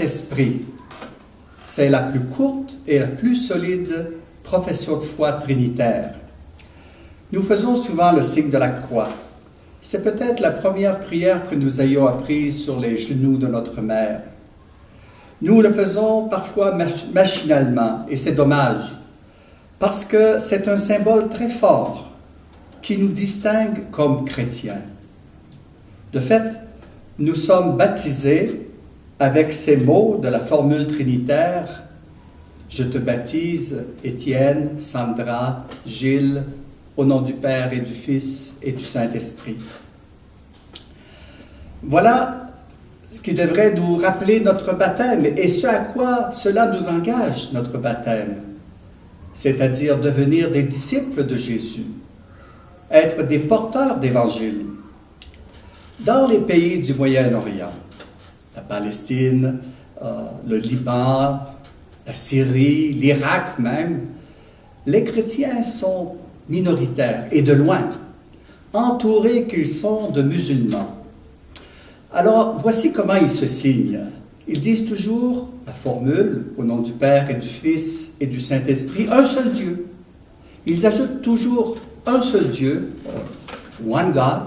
Saint-Esprit. C'est la plus courte et la plus solide profession de foi trinitaire. Nous faisons souvent le signe de la croix. C'est peut-être la première prière que nous ayons apprise sur les genoux de notre mère. Nous le faisons parfois machinalement, et c'est dommage, parce que c'est un symbole très fort qui nous distingue comme chrétiens. De fait, nous sommes baptisés avec ces mots de la formule trinitaire « Je te baptise, Étienne, Sandra, Gilles, au nom du Père et du Fils et du Saint-Esprit. » Voilà qui devrait nous rappeler notre baptême et ce à quoi cela nous engage, notre baptême, c'est-à-dire devenir des disciples de Jésus, être des porteurs d'Évangile. Dans les pays du Moyen-Orient, la Palestine, le Liban, la Syrie, l'Irak même, les chrétiens sont minoritaires et de loin, entourés qu'ils sont de musulmans. Alors, voici comment ils se signent. Ils disent toujours la formule, au nom du Père et du Fils et du Saint-Esprit, un seul Dieu. Ils ajoutent toujours un seul Dieu, one God,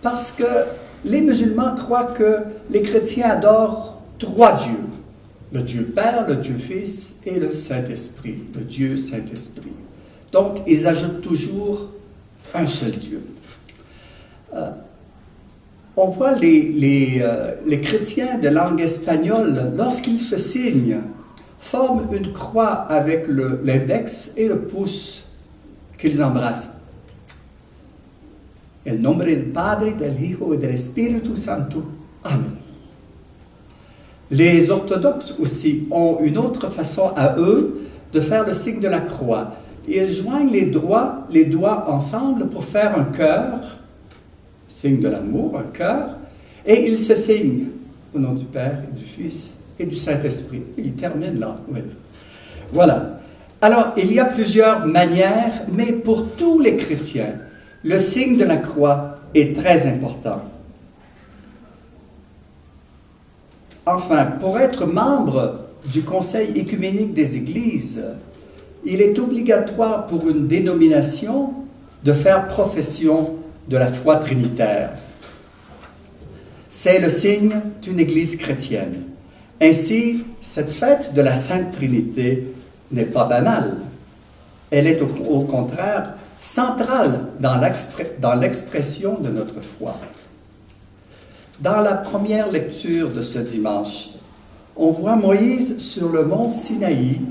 parce que les musulmans croient que les chrétiens adorent trois dieux. Le Dieu Père, le Dieu Fils et le Saint-Esprit, le Dieu Saint-Esprit. Donc, ils ajoutent toujours un seul Dieu. On voit les chrétiens de langue espagnole, lorsqu'ils se signent, forment une croix avec l'index et le pouce qu'ils embrassent. El nombre del Padre, del Hijo et del Espíritu Santo. Amen. Les orthodoxes aussi ont une autre façon à eux de faire le signe de la croix. Ils joignent les doigts ensemble pour faire un cœur, signe de l'amour, un cœur, et ils se signent au nom du Père et du Fils et du Saint-Esprit. Ils terminent là. Oui. Voilà. Alors, il y a plusieurs manières, mais pour tous les chrétiens, le signe de la croix est très important. Enfin, pour être membre du Conseil écuménique des Églises, il est obligatoire pour une dénomination de faire profession de la foi trinitaire. C'est le signe d'une Église chrétienne. Ainsi, cette fête de la Sainte Trinité n'est pas banale. Elle est au contraire centrale dans l'expression de notre foi. Dans la première lecture de ce dimanche, on voit Moïse sur le mont Sinaï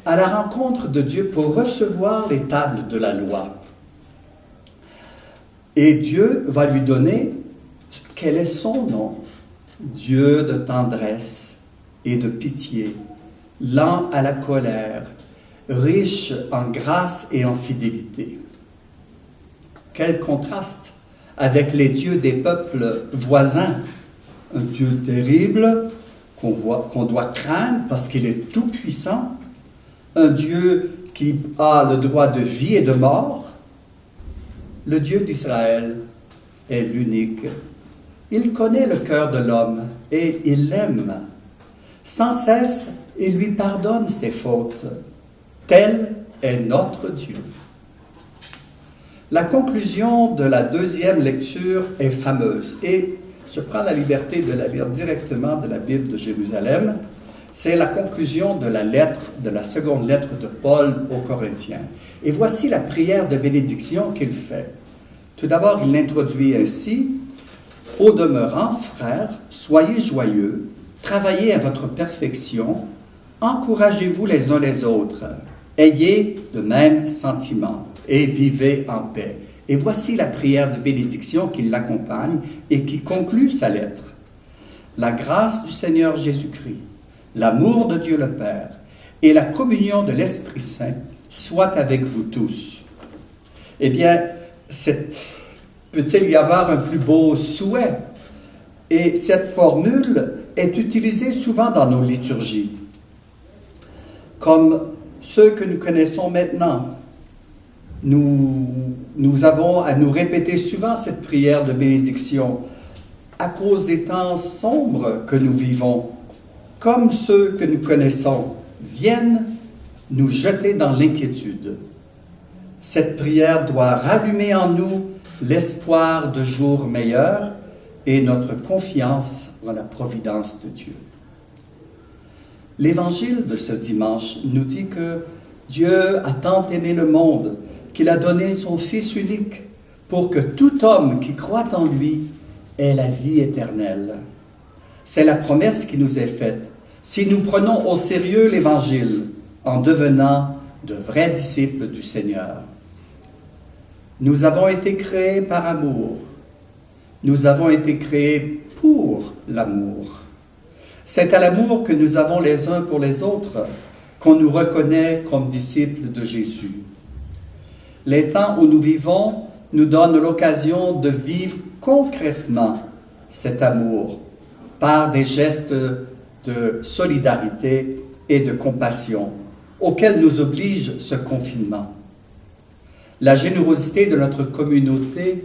à la rencontre de Dieu pour recevoir les tables de la loi. Et Dieu va lui donner quel est son nom. Dieu de tendresse et de pitié, lent à la colère, riche en grâce et en fidélité. Quel contraste avec les dieux des peuples voisins. Un Dieu terrible qu'on doit craindre parce qu'il est tout-puissant. Un Dieu qui a le droit de vie et de mort. Le Dieu d'Israël est l'unique. Il connaît le cœur de l'homme et il l'aime. Sans cesse, il lui pardonne ses fautes. Tel est notre Dieu. La conclusion de la deuxième lecture est fameuse et je prends la liberté de la lire directement de la Bible de Jérusalem. C'est la conclusion de la seconde lettre de Paul aux Corinthiens. Et voici la prière de bénédiction qu'il fait. Tout d'abord, il l'introduit ainsi. « Au demeurant, frères, soyez joyeux, travaillez à votre perfection, encouragez-vous les uns les autres, ayez le même sentiment et vivez en paix. » Et voici la prière de bénédiction qui l'accompagne et qui conclut sa lettre. « La grâce du Seigneur Jésus-Christ, l'amour de Dieu le Père et la communion de l'Esprit Saint soient avec vous tous. » Eh bien, peut-il y avoir un plus beau souhait? Et cette formule est utilisée souvent dans nos liturgies, comme ceux que nous connaissons maintenant. Nous avons à nous répéter souvent cette prière de bénédiction à cause des temps sombres que nous vivons. comme ceux que nous connaissons, viennent nous jeter dans l'inquiétude. Cette prière doit rallumer en nous l'espoir de jours meilleurs et notre confiance en la providence de Dieu. L'Évangile de ce dimanche nous dit que Dieu a tant aimé le monde qu'il a donné son Fils unique pour que tout homme qui croit en lui ait la vie éternelle. C'est la promesse qui nous est faite si nous prenons au sérieux l'Évangile en devenant de vrais disciples du Seigneur. Nous avons été créés par amour. Nous avons été créés pour l'amour. C'est à l'amour que nous avons les uns pour les autres qu'on nous reconnaît comme disciples de Jésus. Les temps où nous vivons nous donnent l'occasion de vivre concrètement cet amour par des gestes de solidarité et de compassion auxquels nous oblige ce confinement. La générosité de notre communauté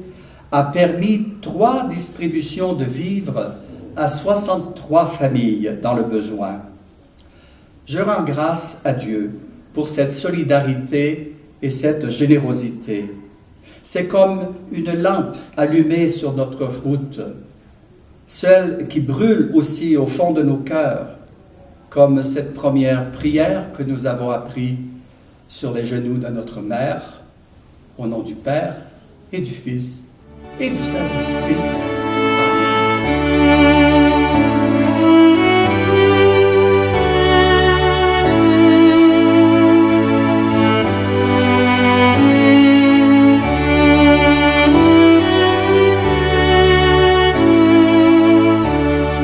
a permis 3 distributions de vivres à 63 familles dans le besoin. Je rends grâce à Dieu pour cette solidarité et cette générosité. C'est comme une lampe allumée sur notre route, celle qui brûle aussi au fond de nos cœurs, comme cette première prière que nous avons apprise sur les genoux de notre Mère, au nom du Père et du Fils et du Saint-Esprit.